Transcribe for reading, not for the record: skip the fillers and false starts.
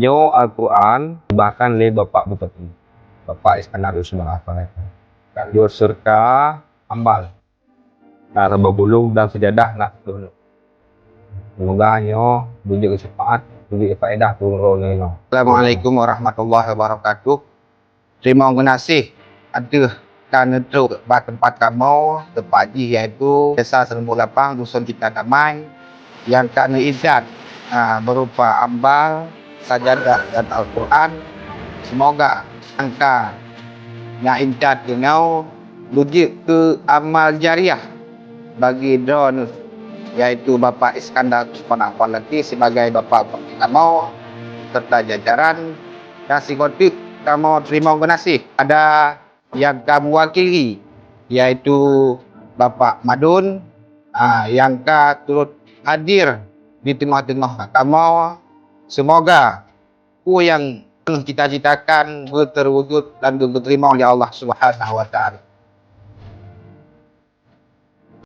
nyo Al-Quran bahkan le Bapak Bupati Bapak Iskandar Usman apa itu serta ambal nah rebabulung dan sejadah nak dulu semoga nyo bunyi kesepaat bunyi faedah turun nyo. Assalamualaikum warahmatullahi wabarakatuh. Terima kasih ada dan untuk tempat kamu tempat ji iaitu Desa Serembu Lapang Dusun Kita Damai yang kena izat berupa ambal, sajadah dan Al-Quran. Semoga angka yang izat dengan wujud ke amal jariah bagi drone iaitu Bapak Iskandar Usman sebagai Bapak kamu serta jajaran dan singgotik kamu terima kasih ada yang kamu wakili iaitu Bapak Madun yang turut hadir di tengah-tengah kamu. Semoga yang kita citakan terwujud dan diterima oleh Allah Subhanahu wa taala.